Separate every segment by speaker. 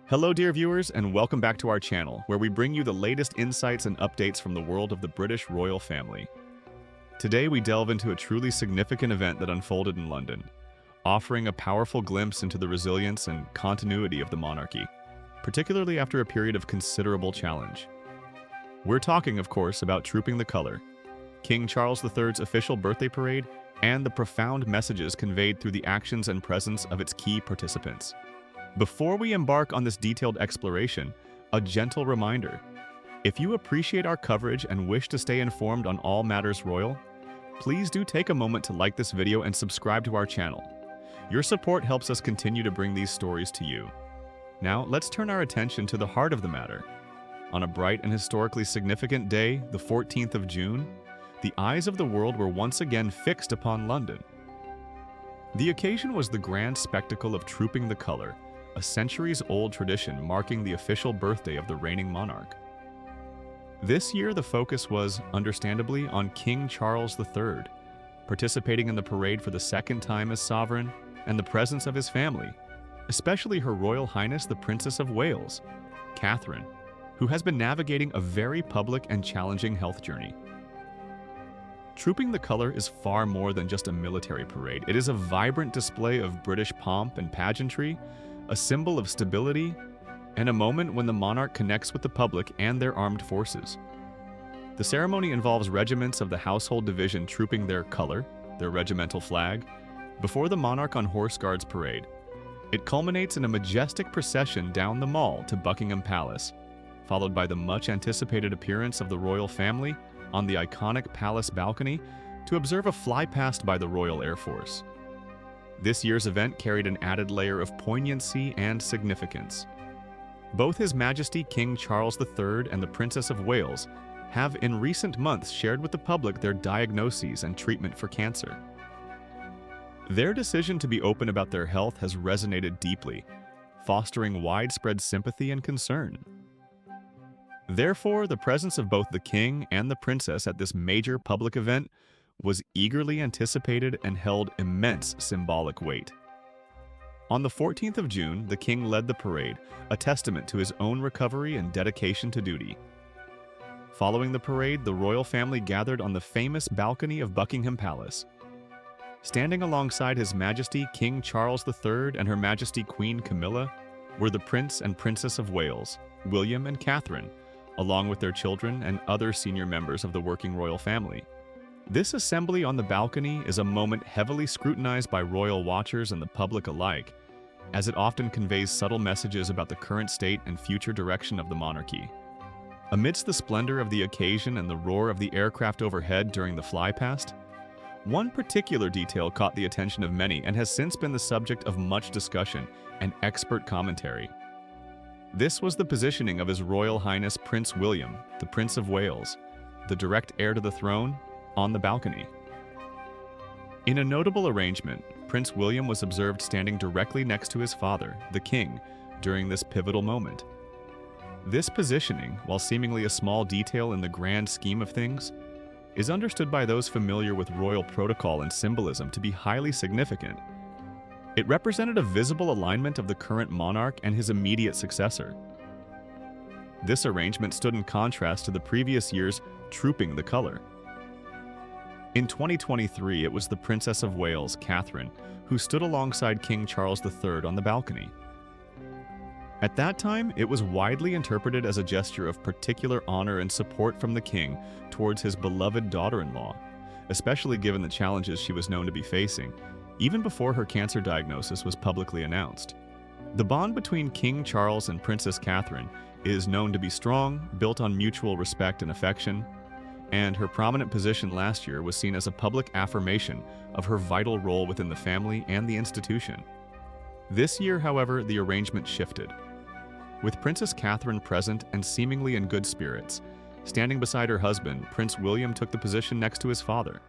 Speaker 1: Hello, dear viewers, and welcome back to our channel, where we bring you the latest insights and updates from the world of the British royal family. Today, we delve into a truly significant event that unfolded in London, offering a powerful glimpse into the resilience and continuity of the monarchy, particularly after a period of considerable challenge. We're talking, of course, about Trooping the Colour, King Charles III's official birthday parade, and the profound messages conveyed through the actions and presence of its key participants. Before we embark on this detailed exploration, a gentle reminder. If you appreciate our coverage and wish to stay informed on all matters royal, please do take a moment to like this video and subscribe to our channel. Your support helps us continue to bring these stories to you. Now, let's turn our attention to the heart of the matter. On a bright and historically significant day, the 14th of June, the eyes of the world were once again fixed upon London. The occasion was the grand spectacle of Trooping the Colour, a centuries-old tradition marking the official birthday of the reigning monarch. This year, the focus was, understandably, on King Charles III, participating in the parade for the second time as sovereign, and the presence of his family, especially Her Royal Highness the Princess of Wales, Catherine, who has been navigating a very public and challenging health journey. Trooping the Colour is far more than just a military parade. It is a vibrant display of British pomp and pageantry, a symbol of stability, and a moment when the monarch connects with the public and their armed forces. The ceremony involves regiments of the Household Division trooping their colour, their regimental flag, before the monarch on Horse Guards parade. It culminates in a majestic procession down the Mall to Buckingham Palace, followed by the much-anticipated appearance of the royal family on the iconic palace balcony to observe a flypast by the Royal Air Force. This year's event carried an added layer of poignancy and significance. Both His Majesty King Charles III and the Princess of Wales have in recent months shared with the public their diagnoses and treatment for cancer. Their decision to be open about their health has resonated deeply, fostering widespread sympathy and concern. Therefore, the presence of both the King and the Princess at this major public event was eagerly anticipated and held immense symbolic weight. On the 14th of June, the King led the parade, a testament to his own recovery and dedication to duty. Following the parade, the royal family gathered on the famous balcony of Buckingham Palace. Standing alongside His Majesty King Charles III and Her Majesty Queen Camilla were the Prince and Princess of Wales, William and Catherine, along with their children and other senior members of the working royal family. This assembly on the balcony is a moment heavily scrutinized by royal watchers and the public alike, as it often conveys subtle messages about the current state and future direction of the monarchy. Amidst the splendor of the occasion and the roar of the aircraft overhead during the flypast, one particular detail caught the attention of many and has since been the subject of much discussion and expert commentary. This was the positioning of His Royal Highness Prince William, the Prince of Wales, the direct heir to the throne, on the balcony. In a notable arrangement, Prince William was observed standing directly next to his father, the King, during this pivotal moment. This positioning, while seemingly a small detail in the grand scheme of things, is understood by those familiar with royal protocol and symbolism to be highly significant. It represented a visible alignment of the current monarch and his immediate successor. This arrangement stood in contrast to the previous year's Trooping the Colour. In 2023, it was the Princess of Wales, Catherine, who stood alongside King Charles III on the balcony. At that time, it was widely interpreted as a gesture of particular honor and support from the King towards his beloved daughter-in-law, especially given the challenges she was known to be facing, even before her cancer diagnosis was publicly announced. The bond between King Charles and Princess Catherine is known to be strong, built on mutual respect and affection, and her prominent position last year was seen as a public affirmation of her vital role within the family and the institution. This year, however, the arrangement shifted. With Princess Catherine present and seemingly in good spirits, standing beside her husband, Prince William took the position next to his father.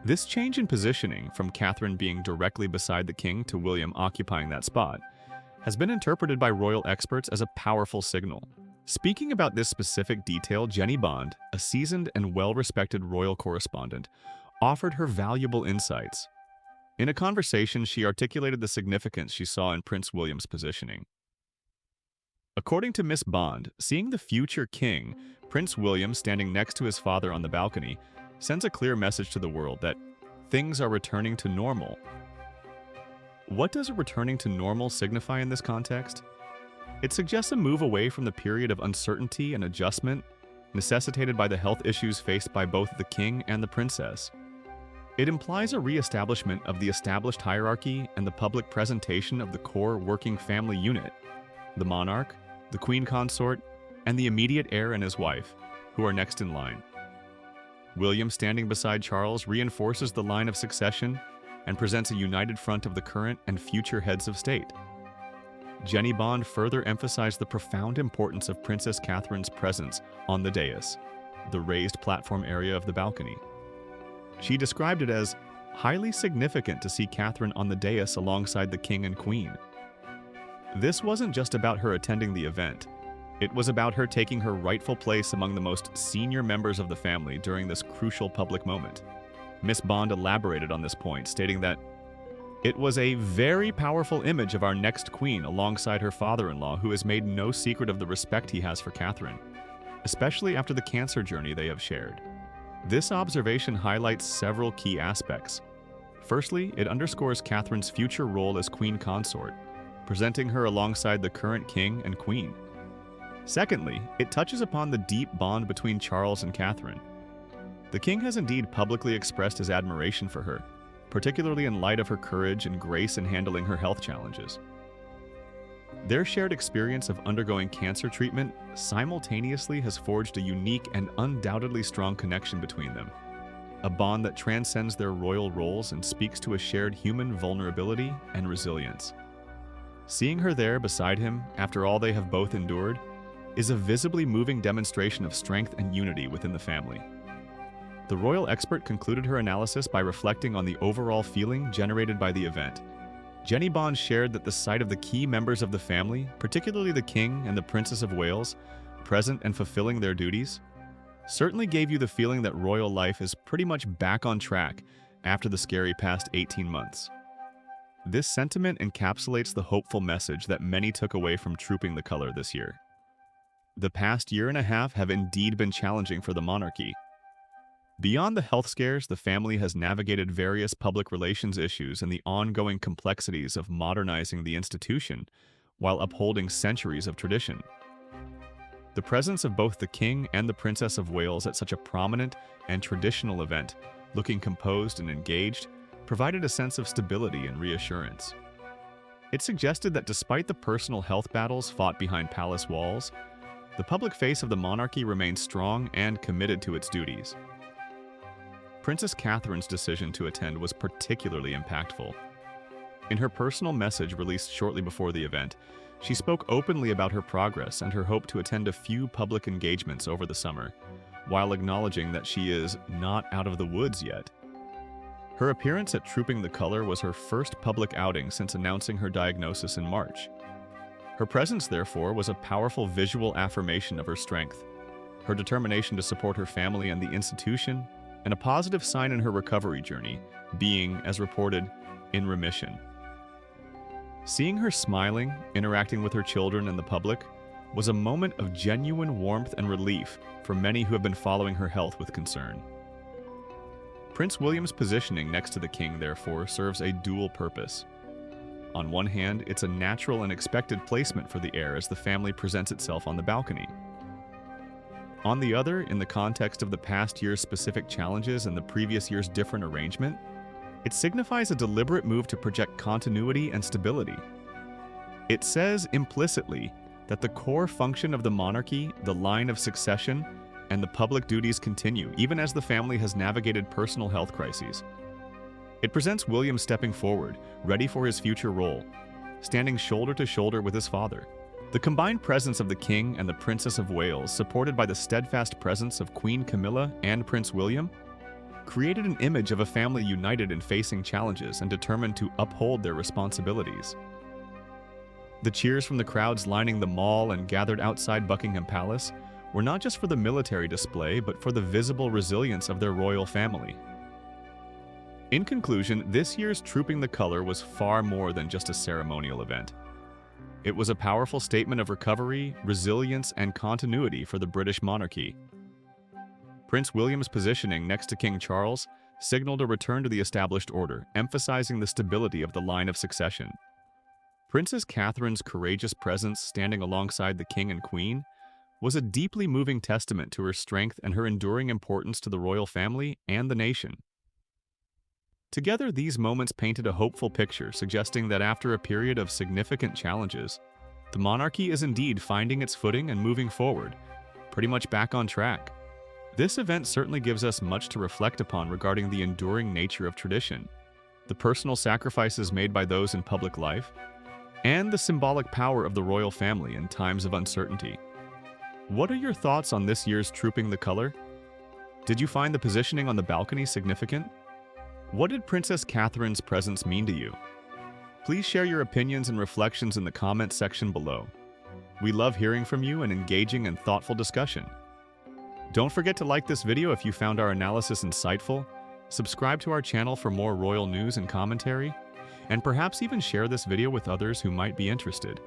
Speaker 1: This change in positioning, from Catherine being directly beside the King to William occupying that spot, has been interpreted by royal experts as a powerful signal. Speaking about this specific detail, Jenny Bond, a seasoned and well-respected royal correspondent, offered her valuable insights. In a conversation, she articulated the significance she saw in Prince William's positioning. According to Miss Bond, seeing the future king, Prince William, standing next to his father on the balcony, sends a clear message to the world that things are returning to normal. What does returning to normal signify in this context? It suggests a move away from the period of uncertainty and adjustment necessitated by the health issues faced by both the king and the princess. It implies a re-establishment of the established hierarchy and the public presentation of the core working family unit, the monarch, the queen consort, and the immediate heir and his wife, who are next in line. William, standing beside Charles, reinforces the line of succession and presents a united front of the current and future heads of state. Jenny Bond further emphasized the profound importance of Princess Catherine's presence on the dais, the raised platform area of the balcony. She described it as highly significant to see Catherine on the dais alongside the king and queen. This wasn't just about her attending the event. It was about her taking her rightful place among the most senior members of the family during this crucial public moment. Miss Bond elaborated on this point, stating that it was a very powerful image of our next queen alongside her father-in-law, who has made no secret of the respect he has for Catherine, especially after the cancer journey they have shared. This observation highlights several key aspects. Firstly, it underscores Catherine's future role as queen consort, presenting her alongside the current king and queen. Secondly, it touches upon the deep bond between Charles and Catherine. The king has indeed publicly expressed his admiration for her, particularly in light of her courage and grace in handling her health challenges. Their shared experience of undergoing cancer treatment simultaneously has forged a unique and undoubtedly strong connection between them, a bond that transcends their royal roles and speaks to a shared human vulnerability and resilience. Seeing her there beside him, after all they have both endured, is a visibly moving demonstration of strength and unity within the family. The royal expert concluded her analysis by reflecting on the overall feeling generated by the event. Jenny Bond shared that the sight of the key members of the family, particularly the King and the Princess of Wales, present and fulfilling their duties, certainly gave you the feeling that royal life is pretty much back on track after the scary past 18 months. This sentiment encapsulates the hopeful message that many took away from Trooping the Color this year. The past year and a half have indeed been challenging for the monarchy. Beyond the health scares, the family has navigated various public relations issues and the ongoing complexities of modernizing the institution while upholding centuries of tradition. The presence of both the King and the Princess of Wales at such a prominent and traditional event, looking composed and engaged, provided a sense of stability and reassurance. It suggested that despite the personal health battles fought behind palace walls, the public face of the monarchy remained strong and committed to its duties. Princess Catherine's decision to attend was particularly impactful. In her personal message released shortly before the event, she spoke openly about her progress and her hope to attend a few public engagements over the summer, while acknowledging that she is not out of the woods yet. Her appearance at Trooping the Color was her first public outing since announcing her diagnosis in March. Her presence, therefore, was a powerful visual affirmation of her strength, her determination to support her family and the institution, and a positive sign in her recovery journey, being, as reported, in remission. Seeing her smiling, interacting with her children and the public, was a moment of genuine warmth and relief for many who have been following her health with concern. Prince William's positioning next to the king, therefore, serves a dual purpose. On one hand, it's a natural and expected placement for the heir as the family presents itself on the balcony. On the other, in the context of the past year's specific challenges and the previous year's different arrangement, it signifies a deliberate move to project continuity and stability. It says implicitly that the core function of the monarchy, the line of succession, and the public duties continue, even as the family has navigated personal health crises. It presents William stepping forward, ready for his future role, standing shoulder to shoulder with his father. The combined presence of the King and the Princess of Wales, supported by the steadfast presence of Queen Camilla and Prince William, created an image of a family united in facing challenges and determined to uphold their responsibilities. The cheers from the crowds lining the mall and gathered outside Buckingham Palace were not just for the military display, but for the visible resilience of their royal family. In conclusion, this year's Trooping the Color was far more than just a ceremonial event. It was a powerful statement of recovery, resilience, and continuity for the British monarchy. Prince William's positioning next to King Charles signaled a return to the established order, emphasizing the stability of the line of succession. Princess Catherine's courageous presence standing alongside the King and Queen was a deeply moving testament to her strength and her enduring importance to the royal family and the nation. Together, these moments painted a hopeful picture, suggesting that after a period of significant challenges, the monarchy is indeed finding its footing and moving forward, pretty much back on track. This event certainly gives us much to reflect upon regarding the enduring nature of tradition, the personal sacrifices made by those in public life, and the symbolic power of the royal family in times of uncertainty. What are your thoughts on this year's Trooping the Color? Did you find the positioning on the balcony significant? What did Princess Catherine's presence mean to you? Please share your opinions and reflections in the comments section below. We love hearing from you and engaging in thoughtful discussion. Don't forget to like this video if you found our analysis insightful, subscribe to our channel for more royal news and commentary, and perhaps even share this video with others who might be interested.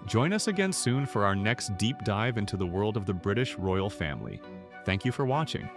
Speaker 1: Join us again soon for our next deep dive into the world of the British royal family. Thank you for watching.